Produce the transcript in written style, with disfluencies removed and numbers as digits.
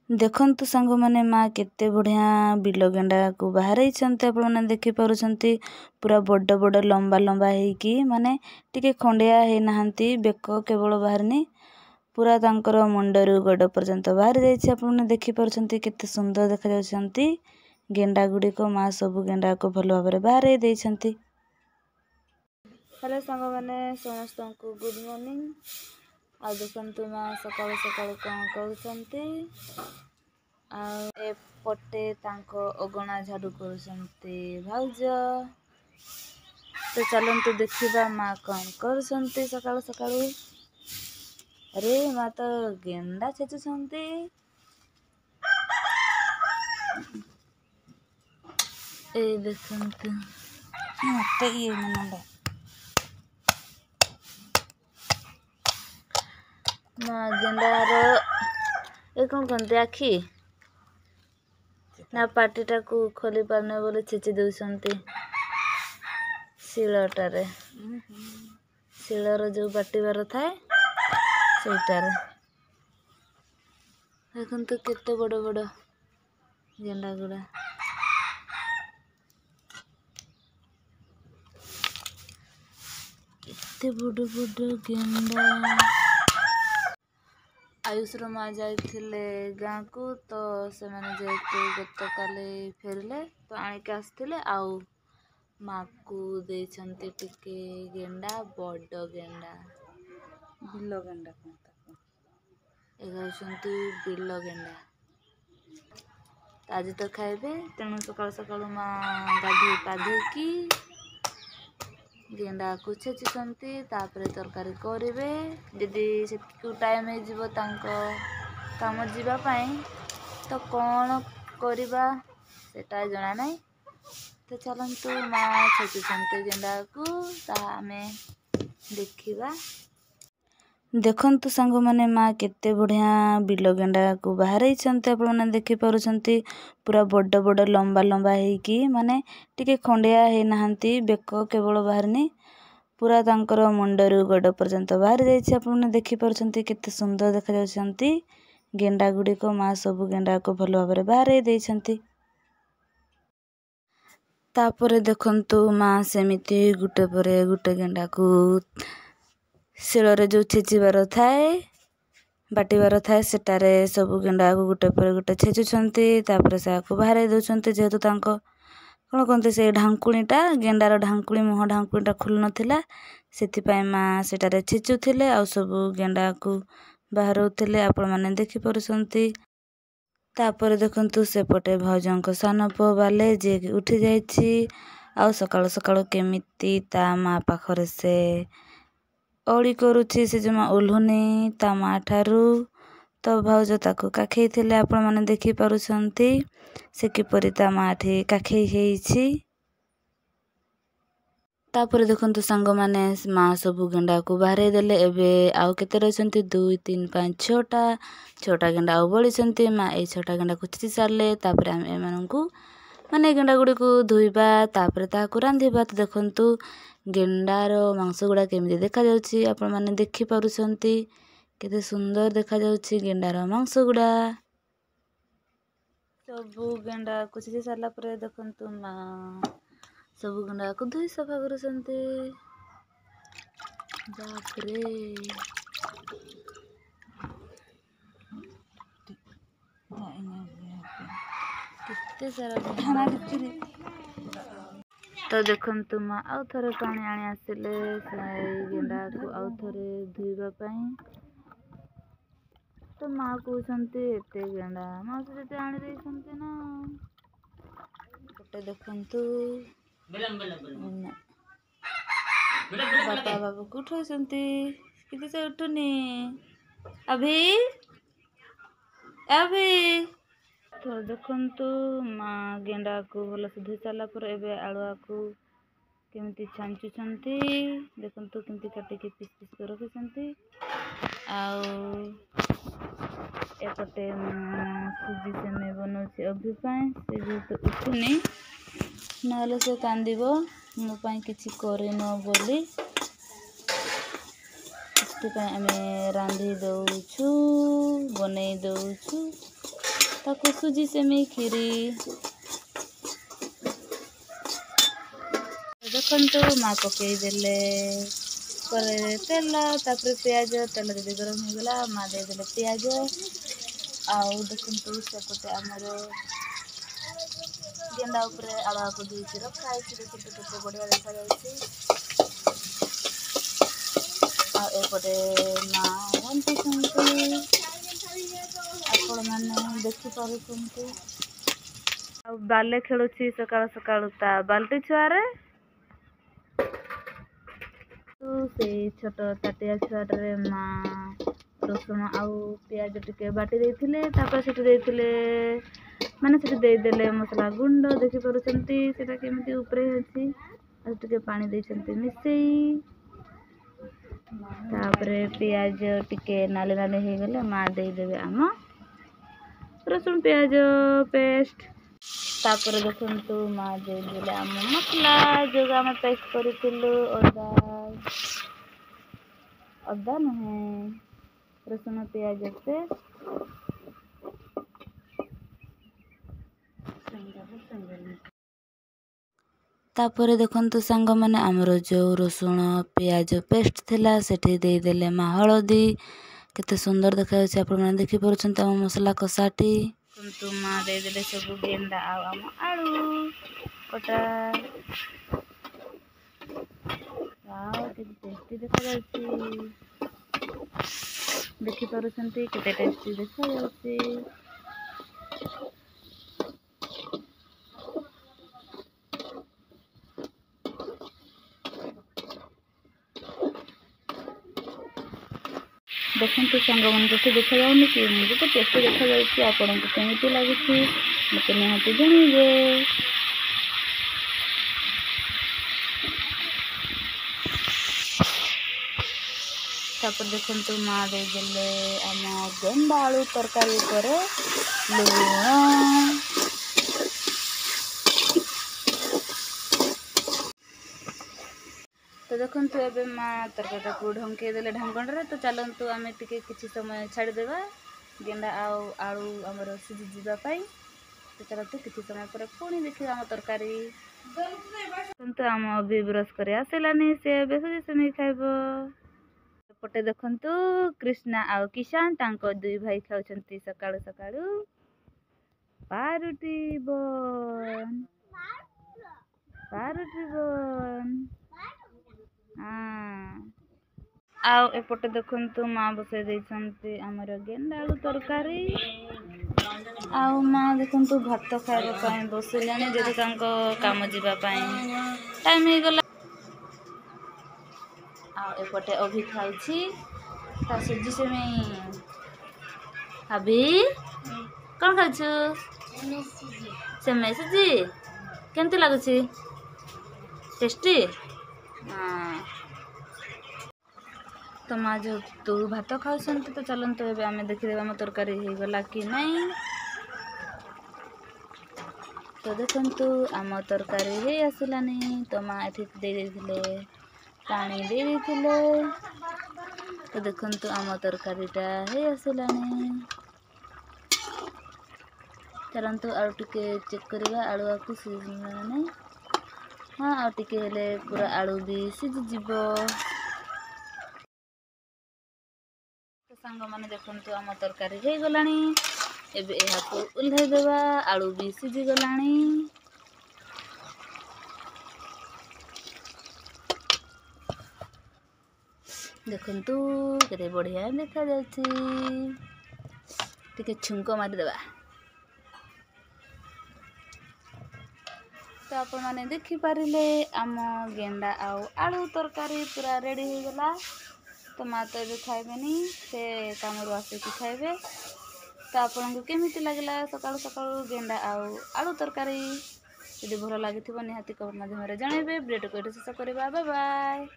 देखंतु सांग माने माँ केते बढ़िया बिल गेंडा को बाहर आपण माने देखि पारुछंती। पूरा बड़ बड़ लंबा लंबा हेकी माने टिके खंडिया हे नाहंती बेक केवल बाहरनी पूरा तांकर मुंडरू गोड़ पर्यंत बाहर जाइछि। आपण माने देखि पारुछंती केते सुंदर देखा जाउछंती। गेंडा गुडी को माँ सब गेंडा को भल भाबरे बाहर देइछंती। हेलो सांग माने समस्त को गुड मॉर्निंग। आ देखंतु माँ सकाळ सकाळ कौन करूछंती। एपटे तांको अगणा झाड़ू करुछंती भाउज। तो चलंतु देखिबा माँ कौन करुछंती सकाळ सकाळ। अरे माँ तो गेंडा छेचुछंती। ए देखंतु मते ये मनंडा माँ गेंडार ए कौन कहते आखी ना पार्टीटा को खोली पारने बोले छेची दउछंती शिलटारे। शिलर जो बाटीबार थाए सेटारे देखंतु केते बड़ बड़ गेंडा गुड़ा। केते बड़ बड़ गेंडा। आयुषर माँ जाइथिले गाँ को तो से माने जेतु गतकाले फेरले तो आनिके आसथिले आउ माँ को देइछंती टिके गेंडा बड़ गेंडा बिल गेंडा एगाउछंती बिल गेंडा। आज तो खाइबे तेणु सकाळ सकाळ माँ गाधोई पाधोईकी गेंडा को छेचुछंती तापरे तरकारी करिवे। जदि सेतिकु टाइम हे जिवो तांको काम जीवा पई तो कौन करिबा सेटा जणा नै। तो चलंतु माँ छेचुछंती गेंडा को ता हमें देखिबा। देखंतु सांग माने माँ केते बढ़िया बिल गेंडा को बाहर आपण माने देखि पारुछंती। पूरा बड़ बड़ लंबा लंबा हेकी माने टिके खंडिया हे नाहंती बेक केवल बाहरनी पूरा तांकर मुंडरू गोड़ पर्यंत बाहर जाइछि। आपण माने देखि पारुछंती केते सुंदर देखा जाउछंती। गेंडा गुडी को माँ सब गेंडा को भल भाबरे बाहर देइछंती। तापरे देखंतु माँ सेमिति गुटे परे गुटे गेंडा को शिलरे जो छेचिबार थाए बाटीबार थाए सेटारे सब गेंडा को गुटे पर गुटे छेचुछंती। तापरे से को बाहर दउछंती जेहेतु तांको कौन कहते से ढांकुणीटा गेंडार ढांकुणी मुह ढांकुणीटा खुल नथिला सेति पई माँ सेटारे छेचुथिले आ सब गेंडा को बाहरउथिले आपण माने देखि पारुछंती। तापरे देखंतु सेपटे भाउजंको सानो पुଅ बाले जे उठी जाइछि आ सकाळ सकाळ केमिति ता माँ पाखरे से ओड़ी करुछि से जमा ओल्हुनी ता माँ ठारू तो भाउज ताको काखेइथिले आपण माने देखि पारुछंती से किपरि ता माँ ठी काखेइ हेइछि। तापरे देखंतु सांग माने माँ सब गेंडा को बाहर देले। एबे आउ केते रहछंती 2 3 5 6टा गेंडा आउ बळिछंती। माँ ए 6टा गेंडा को छिछि सारले तापरे हम एमानंकु माने गेंडा गुडी को धोइबा तापरे ताको रांधिबा। तो देखंतु गेंडार मांस गुडा केमिति देखा जाउछि आपण माने देखि पारुछंती केते सुंदर देखा जाउछि गेंडार मांस गुडा। सब गेंडा को छिछि सारला परे देखंतु माँ सब गेंडा को धोई सफा करुछंती। बापरे केते सारा तो देखंतु माँ आउ थरे पानी आनी आसिले गेंडा को आउ थरे धोइबा पई। तो माँ कहउछंती एते गेंडा माँ से आनी देइछंती ना गोटे देखंतु बापा बाबू को उठाइछंती किते से उठुनी अभी अभी। तो देखंतु माँ गेंडा को भल से धोई सारला पर एबे आलुआ को केमिति छांचुछंती देखंतु केमिति काटी के पीस पीस कर रखिछंती। आउ एपटे सुजी सेमे बनौछि अभी पई से जेतु उठुनी नहले से कांदिबो मो पई किछि करिनो बोली ସେଥିପାଇଁ ଆମେ ରାନ୍ଧି ଦେଉଛୁ ବନେଇ ଦେଉଛୁ। ତାକୁ ସୁଜି ସେମେଇ କ୍ଷୀରି। ଦେଖନ୍ତୁ ମା ପକେଇଦେଲେ କରେଇରେ ତେଲ, ତାପରେ ପିଆଜ। ତେଲ ଯଦି ଗରମ ହେଇଗଲା ମା ଦେଇଦେଲେ ପିଆଜ। ଆଉ ଦେଖନ୍ତୁ ସେପଟେ ଆମର ଗେଣ୍ଡା ଉପରେ ଆଳୁଆକୁ ଦେଇକି ରଖା ହେଇଛି। ଦେଖନ୍ତୁ କେତେ ବଢ଼ିଆ ଦେଖାଯାଉଛି। ଆଉ ଏପଟେ ମା ରାନ୍ଧୁଛନ୍ତି, ଆପଣମାନେ ଦେଖିପାରୁଛନ୍ତି। ଆଉ ବାଲେ ଖେଳୁଛି ସକାଳୁ ସକାଳୁ ତା ବାଲ୍ଟି ଛୁଆରେ। ସେଇ ଛୋଟ ତାଟିଆ ଛୁଆଟାରେ ମା ରସୁଣ ଆଉ ପିଆଜ ଟିକେ ବାଟି ଦେଇଥିଲେ। ତାପରେ ସେଠି ଦେଇଥିଲେ ସେଠି ଦେଇଦେଲେ ମସଲା ଗୁଣ୍ଡ। ଦେଖିପାରୁଛନ୍ତି ସେଟା କେମିତି ଉପରେ ଅଛି। ଆଉ ଟିକେ ପାଣି ଦେଇଛନ୍ତି ମିଶେଇ। ତାପରେ ପିଆଜ ଟିକେ ନାଲି ନାଲି ହେଇଗଲେ ମା ଦେଇଦେବେ ଆମ ରସୁଣ ପିଆଜ ପେଷ୍ଟ। ତାପରେ ଦେଖନ୍ତୁ ମା ଦେଇଦେଲେ ଆମ ମସଲା ଯୋଉ ଆମେ ପେଷ୍ଟ କରିଥିଲୁ। ଅଦା ନୁହେଁ, ରସୁଣ ପିଆଜ ପେଷ୍ଟ। ତାପରେ ଦେଖନ୍ତୁ ସାଙ୍ଗମାନେ ଆମର ଯେଉଁ ରସୁଣ ପିଆଜ ପେଷ୍ଟ ଥିଲା ସେଠି ଦେଇଦେଲେ ମା ହଳଦୀ। କେତେ ସୁନ୍ଦର ଦେଖାଯାଉଛି, ଆପଣମାନେ ଦେଖିପାରୁଛନ୍ତି ଆମ ମସଲା କଷାଟି। କିନ୍ତୁ ମା ଦେଇଦେଲେ ସବୁ ଗେଣ୍ଡା ଆଉ ଆମ ଆଳୁ କଟା। କେତେ ଟେଷ୍ଟି ଦେଖାଯାଉଛି, ଦେଖିପାରୁଛନ୍ତି କେତେ ଟେଷ୍ଟି ଦେଖାଯାଉଛି। ଦେଖନ୍ତୁ ସାଙ୍ଗମାନେ କେତେ ଦେଖାଯାଉନି କି? ମୁଁ କେତେ ଟେଷ୍ଟି ଦେଖାଯାଉଛି। ଆପଣଙ୍କୁ କେମିତି ଲାଗୁଛି ମୋତେ ନିହାତି ଜଣାଇବେ। ତାପରେ ଦେଖନ୍ତୁ ମା ଦେଇଦେଲେ ଆମ ଗେଣ୍ଡା ଆଳୁ ତରକାରୀ ଉପରେ ଲୁଣ। ତ ଦେଖନ୍ତୁ ଏବେ ମା ତରକାରୀଟାକୁ ଢଙ୍କେଇ ଦେଲେ ଢାଙ୍କଣରେ। ତ ଚାଲନ୍ତୁ ଆମେ ଟିକେ କିଛି ସମୟ ଛାଡ଼ିଦେବା ଗେଣ୍ଡା ଆଉ ଆଳୁ ଆମର ସିଝିଯିବା ପାଇଁ। ତ ଚାଲନ୍ତୁ କିଛି ସମୟ ପରେ ପୁଣି ଦେଖିବା ଆମ ତରକାରୀ। କିନ୍ତୁ ଆମ ଅଭି ବ୍ରସ୍ କରି ଆସିଲାନି, ସେ ଏବେ ସୁଜି ସିମେଇ ଖାଇବ। ଏପଟେ ଦେଖନ୍ତୁ କ୍ରିଷ୍ଣା ଆଉ କିଷାନ ତାଙ୍କ ଦୁଇ ଭାଇ ଖାଉଛନ୍ତି ସକାଳୁ ସକାଳୁ ପାରୁଟି ବନ। ଆଉ ଏପଟେ ଦେଖନ୍ତୁ ମା ବସେଇ ଦେଇଛନ୍ତି ଆମର ଗେଣ୍ଡା ଆଳୁ ତରକାରୀ। ଆଉ ମା ଦେଖନ୍ତୁ ଭାତ ଖାଇବା ପାଇଁ ବସିଲେଣି, ଯେହେତୁ ତାଙ୍କ କାମ ଯିବା ପାଇଁ ଟାଇମ୍ ହେଇଗଲା। ଆଉ ଏପଟେ ଅଭି ଖାଉଛି ତା ସୁଜି ସିମେଇ। ଅଭି କ'ଣ ଖାଉଛୁ? ସିମେଇ ସୁଜି। କେମିତି ଲାଗୁଛି? ଟେଷ୍ଟି? ତ ମା ଯେହେତୁ ଭାତ ଖାଉଛନ୍ତି, ତ ଚାଲନ୍ତୁ ଏବେ ଆମେ ଦେଖିଦେବା ଆମ ତରକାରୀ ହେଇଗଲା କି ନାହିଁ। ତ ଦେଖନ୍ତୁ ଆମ ତରକାରୀ ହେଇ ଆସିଲାନି। ତ ମା ଏଠି ଦେଇଥିଲେ ପାଣି ଦେଇଥିଲେ। ତ ଦେଖନ୍ତୁ ଆମ ତରକାରୀଟା ହେଇ ଆସିଲାନି। ଚାଲନ୍ତୁ ଆଉ ଟିକେ ଚେକ୍ କରିବା ଆଳୁଆକୁ ସିଝିଲାନି। ହଁ, ଆଉ ଟିକେ ହେଲେ ପୁରା ଆଳୁ ବି ସିଝିଯିବ। ତ ସାଙ୍ଗମାନେ ଦେଖନ୍ତୁ ଆମ ତରକାରୀ ହେଇଗଲାଣି। ଏବେ ଏହାକୁ ଓହ୍ଲାଇ ଦେବା। ଆଳୁ ବି ସିଝିଗଲାଣି। ଦେଖନ୍ତୁ କେତେ ବଢ଼ିଆ ଦେଖାଯାଉଛି। ଟିକେ ଛୁଙ୍କ ମାରିଦେବା। ତ ଆପଣମାନେ ଦେଖିପାରିଲେ ଆମ ଗେଣ୍ଡା ଆଉ ଆଳୁ ତରକାରୀ ପୁରା ରେଡ଼ି ହେଇଗଲା। ତ ମା ତ ଏବେ ଖାଇବେନି, ସେ କାମରୁ ଆସିକି ଖାଇବେ। ତ ଆପଣଙ୍କୁ କେମିତି ଲାଗିଲା ସକାଳୁ ସକାଳୁ ଗେଣ୍ଡା ଆଉ ଆଳୁ ତରକାରୀ? ଯଦି ଭଲ ଲାଗିଥିବ ନିହାତି କମେଣ୍ଟ ମାଧ୍ୟମରେ ଜଣାଇବେ। ଭିଡ଼ିଓଟିକୁ ଏଠି ଶେଷ କରିବା। Bye bye.